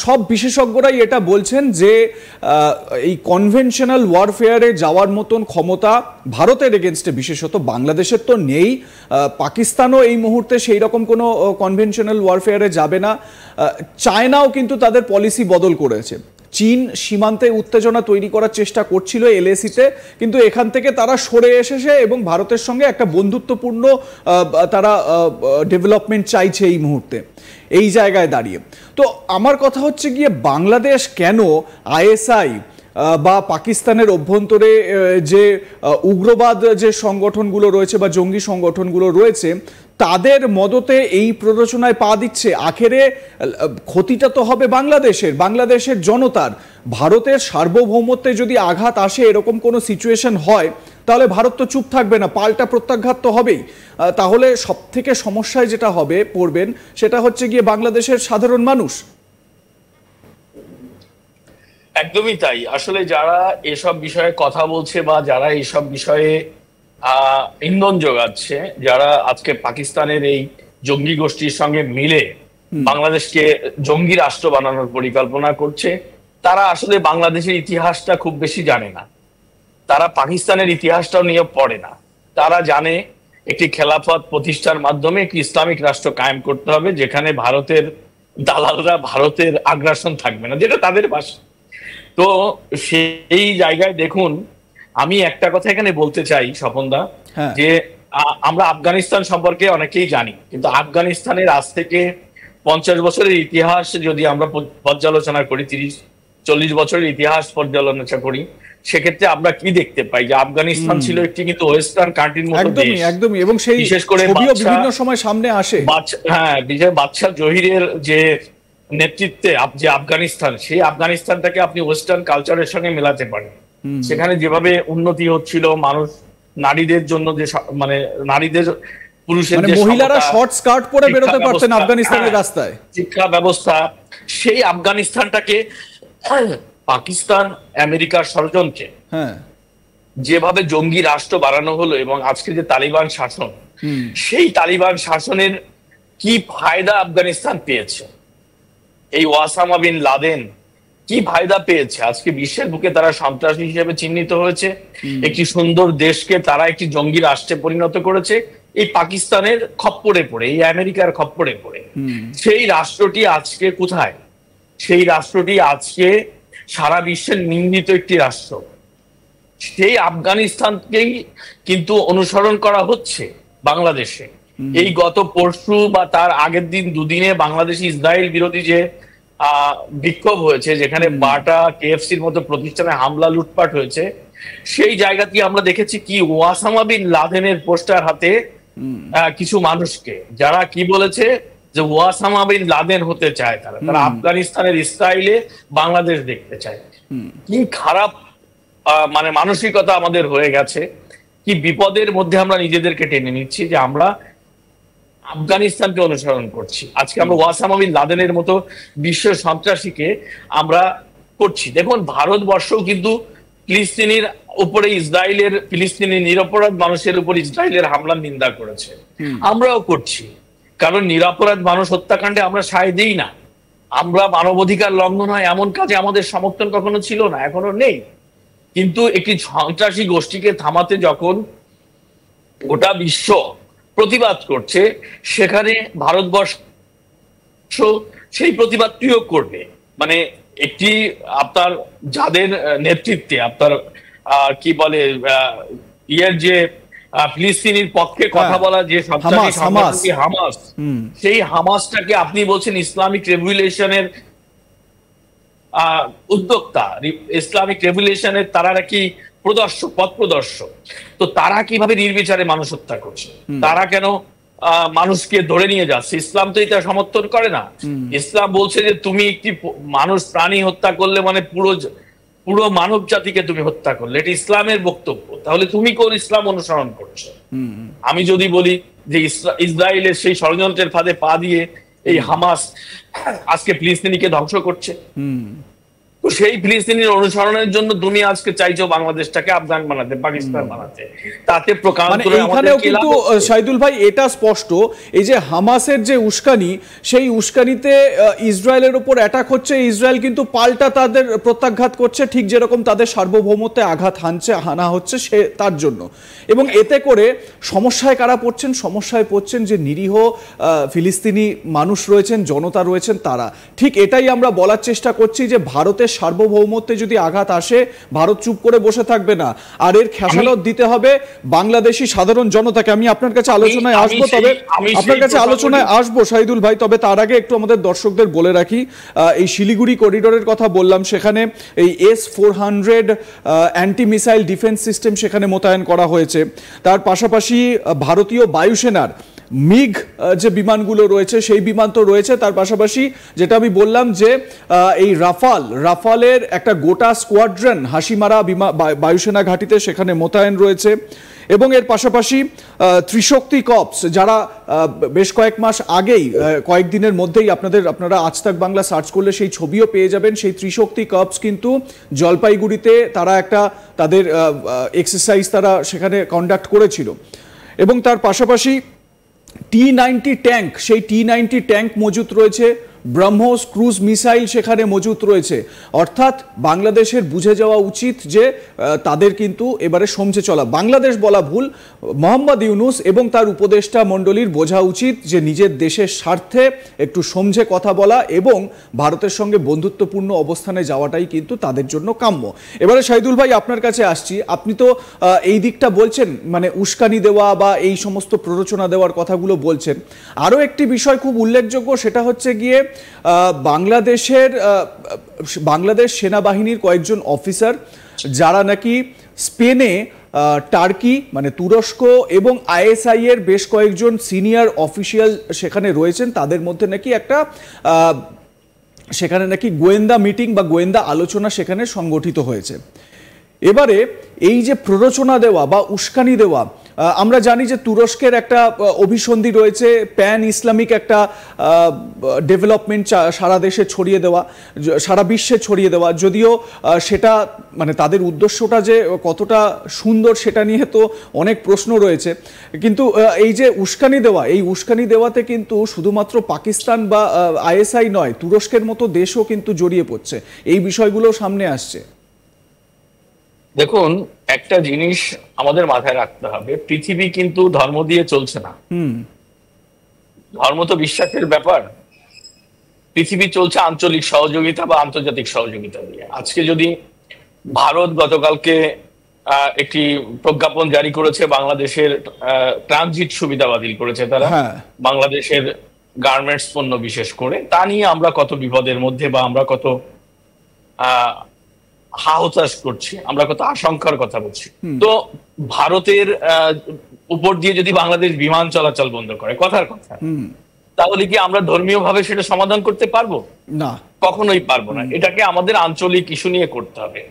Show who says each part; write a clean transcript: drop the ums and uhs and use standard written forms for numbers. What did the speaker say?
Speaker 1: সব বিশেষজ্ঞরাই এটা বলছেন যে এই কনভেনশনাল ওয়ারফেয়ারে যাওয়ার মতন ক্ষমতা ভারতের এগেনস্টে বিশেষত বাংলাদেশের তো নেই, পাকিস্তানও এই মুহূর্তে সেই রকম কোনো কনভেনশনাল ওয়ারফেয়ারে যাবে না। চায়নাও কিন্তু তাদের পলিসি বদল করেছে। চীন সীমান্তে উত্তেজনা তৈরি করার চেষ্টা করছিল এলএসিতে, কিন্তু এখান থেকে তারা সরে এসেছে এবং ভারতের সঙ্গে একটা বন্ধুত্বপূর্ণ তারা ডেভেলপমেন্ট চাইছে এই মুহূর্তে এই জায়গায় দাঁড়িয়ে। তো আমার কথা হচ্ছে গিয়ে বাংলাদেশ কেন আইএসআই বা পাকিস্তানের অভ্যন্তরে যে উগ্রবাদ যে সংগঠনগুলো রয়েছে বা জঙ্গি সংগঠনগুলো রয়েছে তাদের মদতে এই প্ররোচনায় পা দিচ্ছে? আখেরে ক্ষতিটা তো হবে বাংলাদেশের জনতার। ভারতের সার্বভৌমত্বে যদি আঘাত আসে, এরকম কোনো সিচুয়েশন হয়, তাহলে ভারত তো চুপ থাকবে না, পাল্টা প্রত্যাঘাত তো হবেই। তাহলে সব থেকে সমস্যায় যেটা হবে পড়বেন সেটা হচ্ছে গিয়ে বাংলাদেশের সাধারণ মানুষ।
Speaker 2: একদমই তাই। আসলে যারা এসব বিষয়ে কথা বলছে বা যারা এইসব বিষয়ে ইন্ধন যোগাচ্ছে, যারা আজকে পাকিস্তানের এই জঙ্গি গোষ্ঠীর সঙ্গে মিলে বাংলাদেশকে জঙ্গি রাষ্ট্র বানানোর পরিকল্পনা করছে, তারা আসলে বাংলাদেশের ইতিহাসটা খুব বেশি জানে না। তারা পাকিস্তানের ইতিহাসটাও নিয়ে পড়ে না। তারা জানে একটি খেলাফত প্রতিষ্ঠার মাধ্যমে একটি ইসলামিক রাষ্ট্র কায়েম করতে হবে, যেখানে ভারতের দালালরা ভারতের আগ্রাসন থাকবে না, যেটা তাদের ভাষা। তো সেই জায়গায় দেখুন, আমি একটা কথা এখানে বলতে চাই স্বপনদা, যে আমরা আফগানিস্তান সম্পর্কে অনেকেই জানি, কিন্তু আফগানিস্তানের আজ থেকে 50 বছরের ইতিহাস যদি আমরা পর্যালোচনা করি, 30-40 বছরের ইতিহাস পর্যালোচনা করি, সেক্ষেত্রে আমরা কি দেখতে পাই যে আফগানিস্তান ছিল একটি কিন্তু ওয়েস্টার্ন কান্ট্রির মতো দেশ।
Speaker 1: একদমই, এবং সেই
Speaker 2: বিশেষ করে
Speaker 1: বিভিন্ন সময় সামনে আসে।
Speaker 2: হ্যাঁ, বাদশাহ জহিরের যে নেতৃত্বে যে আফগানিস্তান, সেই আফগানিস্তানটাকে আপনি ওয়েস্টার্ন কালচারের সঙ্গে মেলাতে পারেন। সেখানে যেভাবে উন্নতি হচ্ছিল, মানুষ নারীদের জন্য যে নারীদের পুরুষের
Speaker 1: মহিলারা শর্ট স্কার্ট পরে বেরোতে পারতেন আফগানিস্তানের রাস্তায়,
Speaker 2: শিক্ষা ব্যবস্থা, সেই আফগানিস্তানটাকে পাকিস্তান আমেরিকার ষড়যন্ত্রে যেভাবে জঙ্গি রাষ্ট্র বানানো হলো, এবং আজকে যে তালিবান শাসন, সেই তালিবান শাসনের কি ফায়দা আফগানিস্তান পেয়েছে, এই ওয়াসামা বিন লাদেন কি ফায়দা পেয়েছে? আজকে বিশ্বের বুকে তারা সন্ত্রাসী হিসেবে চিহ্নিত হয়েছে। একটি সুন্দর দেশকে তারা একটি জঙ্গি রাষ্ট্রে পরিণত করেছে এই পাকিস্তানের খপ্পরে পড়ে, এই আমেরিকার খপ্পরে পড়ে। সেই রাষ্ট্রটি আজকে কোথায়? সেই রাষ্ট্রটি আজকে সারা বিশ্বের নিন্দিত একটি রাষ্ট্র। সেই আফগানিস্তানকেই কিন্তু অনুসরণ করা হচ্ছে বাংলাদেশে। এই গত পরশু বা তার আগের দিন, দুদিনে বাংলাদেশে ইসরায়েল বিরোধী যে বিক্ষোভ হয়েছে, যেখানে বাটা, কেএফসির মতো প্রতিষ্ঠানে হামলা, লুটপাট হয়েছে, সেই জায়গাতে আমরা দেখেছি কি ওয়াসামা বিন লাদেনের পোস্টার হাতে কিছু মানুষকে, যারা কি বলেছে যে ওয়াসামা বিন লাদেন হতে চায়, তারা আফগানিস্তানের ইসরায়েলে বাংলাদেশ দেখতে চায়। কি খারাপ মানসিকতা আমাদের হয়ে গেছে, কি বিপদের মধ্যে আমরা নিজেদেরকে টেনে নিচ্ছি যে আমরা আফগানিস্তানকে অনুসরণ করছি। আজকে আমরা ওয়াসামা বিন লাদেনের মতো বিশ্ব সন্ত্রাসীকে আমরা করছি। দেখুন, ভারতবর্ষও কিন্তু ফিলিস্তিনির উপরে ইসরায়েলের, ফিলিস্তিনি নিরপরাধ মানুষের উপর ইসরায়েলের হামলার নিন্দা করেছে। আমরাও করছি, কারণ নিরপরাধ মানুষ হত্যাকাণ্ডে আমরা সায় দিই না। আমরা মানবাধিকার লঙ্ঘন হয় এমন কাজে আমাদের সমর্থন কখনো ছিল না, এখনো নেই। কিন্তু একটি সন্ত্রাসী গোষ্ঠীকে থামাতে যখন গোটা বিশ্ব প্রতিবাদ করছে, সেখানে ভারতবর্ষ সেই প্রতিবাদটিও করবে। একটি আপনার যাদের নেতৃত্বে আপনার কি বলে যে ফিলিস্তিনির পক্ষে কথা বলা যে সন্ত্রাসী সংগঠনটি হামাস, সেই হামাসটাকে আপনি বলছেন ইসলামিক রেভলিউশনের উদ্যোক্তা, ইসলামিক রেভলিউশনের তারা নাকি পথ প্রদর্শক। তো তারা কিভাবে নির্বিচারে মানুষ হত্যা করছে? তারা কেন মানুষকে ধরে নিয়ে যাচ্ছে? ইসলাম তো এটা সমর্থন করে না। ইসলাম বলছে যে তুমি একটি মানুষ, প্রাণী হত্যা করলে পুরো মানব জাতিকে তুমি হত্যা করলে, এটি ইসলামের বক্তব্য। তাহলে তুমি কোন ইসলাম অনুসরণ করছো? আমি যদি বলি যে ইসরায়েলের সেই ষড়যন্ত্রের ফাঁদে পা দিয়ে এই হামাস আজকে ফিলিস্তিনিকে ধ্বংস করছে, তো তো সেই ফিলিস্তিনির অনুসরণের জন্য তুমি আজকে চাইছো বাংলাদেশটাকে আফগান বানাতে, পাকিস্তান বানাতে। তাতে
Speaker 1: এখানেও কিন্তু শাহিদুল ভাই এটা স্পষ্ট, এই যে হামাসের যে উস্কানি, সেই উস্কানিতে ইসরায়েলের উপর অ্যাটাক হচ্ছে, ইসরায়েল কিন্তু পাল্টা তাদের প্রত্যাঘাত করছে, ঠিক যেরকম তাদের সার্বভৌমত্বে আঘাত হানা হচ্ছে সে তার জন্য। এবং এতে করে সমস্যায় কারা পড়ছেন? সমস্যায় পড়ছেন যে নিরীহ ফিলিস্তিনি মানুষ রয়েছেন, জনতা রয়েছেন তারা। ঠিক এটাই আমরা বলার চেষ্টা করছি যে ভারতের সার্বভৌমত্বে যদি আঘাত আসে, ভারত চুপ করে বসে থাকবে না, আর এর খেসারত দিতে হবে বাংলাদেশি সাধারণ জনতাকে। আমি আপনার কাছে আলোচনায় আসবো, তবে শাহিদুল ভাই, তবে তার আগে একটু আমাদের দর্শকদের বলে রাখি, এই শিলিগুড়ি করিডোরের কথা বললাম, সেখানে এই S-400 anti missile defence system সেখানে মোতায়েন করা হয়েছে। তার পাশাপাশি ভারতীয় বায়ুসেনার মিগ যে বিমানগুলো রয়েছে সেই বিমান তো রয়েছে, তার পাশাপাশি যেটা আমি বললাম যে এই রাফালের একটা গোটা স্কোয়াড্রন হাসিমারা বায়ুসেনা ঘাঁটিতে সেখানে মোতায়েন রয়েছে। এবং এর পাশাপাশি ত্রিশক্তি কর্পস, যারা বেশ কয়েক মাস আগেই, কয়েকদিনের মধ্যেই আপনারা আজ তাক বাংলা সার্চ করলে সেই ছবিও পেয়ে যাবেন, সেই ত্রিশক্তি কর্পস কিন্তু জলপাইগুড়িতে তারা একটা তাদের এক্সারসাইজ তারা সেখানে কন্ডাক্ট করেছিল। এবং তার পাশাপাশি T-90 ট্যাঙ্ক, সেই T-90 ট্যাঙ্ক মজুত রয়েছে, ব্রহ্মোস ক্রুজ মিসাইল সেখানে মজুত রয়েছে। অর্থাৎ বাংলাদেশের বুঝে যাওয়া উচিত যে তাদের কিন্তু এবারে সমঝে চলা, বাংলাদেশ বলা ভুল, মোহাম্মদ ইউনুস এবং তার উপদেষ্টা মণ্ডলীর বোঝা উচিত যে নিজের দেশের স্বার্থে একটু সমঝে কথা বলা এবং ভারতের সঙ্গে বন্ধুত্বপূর্ণ অবস্থানে যাওয়াটাই কিন্তু তাদের জন্য কাম্য। এবারে শাহিদুল ভাই আপনার কাছে আসছি, আপনি তো এই দিকটা বলছেন, মানে উস্কানি দেওয়া বা এই সমস্ত প্ররোচনা দেওয়ার কথাগুলো বলছেন। আরও একটি বিষয় খুব উল্লেখযোগ্য, সেটা হচ্ছে গিয়ে বাংলাদেশ সেনাবাহিনীর কয়েকজন অফিসার যারা নাকি স্পেনে, টার্কি মানে তুরস্ক এবং ISI এর বেশ কয়েকজন সিনিয়র অফিসিয়াল সেখানে রয়েছেন, তাদের মধ্যে নাকি একটা সেখানে নাকি গোয়েন্দা মিটিং বা গোয়েন্দা আলোচনা সেখানে সংগঠিত হয়েছে। এবারে এই যে প্ররোচনা দেওয়া বা উস্কানি দেওয়া, আমরা জানি যে তুরস্কের একটা অভিসন্ধি রয়েছে, প্যান ইসলামিক একটা ডেভেলপমেন্ট সারা দেশে ছড়িয়ে দেওয়া, সারা বিশ্বে ছড়িয়ে দেওয়া, যদিও সেটা মানে তাদের উদ্দেশ্যটা যে কতটা সুন্দর সেটা নিয়ে তো অনেক প্রশ্ন রয়েছে। কিন্তু এই যে উস্কানি দেওয়া, এই উস্কানি দেওয়াতে কিন্তু শুধুমাত্র পাকিস্তান বা ISI নয়, তুরস্কের মতো দেশও কিন্তু জড়িয়ে পড়ছে, এই বিষয়গুলো সামনে আসছে।
Speaker 2: দেখুন, একটা জিনিস আমাদের মাথায় রাখতে হবে, পৃথিবী কিন্তু ধর্ম দিয়ে চলছে না। ধর্ম তো বিশ্বাসের ব্যাপার। পৃথিবী চলছে আঞ্চলিক সহযোগিতা বা আন্তর্জাতিক সহযোগিতা দিয়ে। আজকে যদি ভারত গতকালকে একটি প্রজ্ঞাপন জারি করেছে, বাংলাদেশের ট্রানজিট সুবিধা বাতিল করেছে তারা, বাংলাদেশের গার্মেন্টস পণ্য বিশেষ করে, তা নিয়ে আমরা কত বিপদের মধ্যে বা আমরা কত হাহতাশ করছি, আমরা কত আশঙ্কার কথা বলছি। তো ভারতের উপর দিয়ে যদি বাংলাদেশ বিমান চলাচল বন্ধ করে, কথার কথা, তাহলে কি আমরা ধর্মীয় ভাবে সেটা সমাধান করতে পারবো?
Speaker 1: না,
Speaker 2: কখনোই পারবো না। এটাকে আমাদের আঞ্চলিক ইস্যু নিয়ে করতে হবে।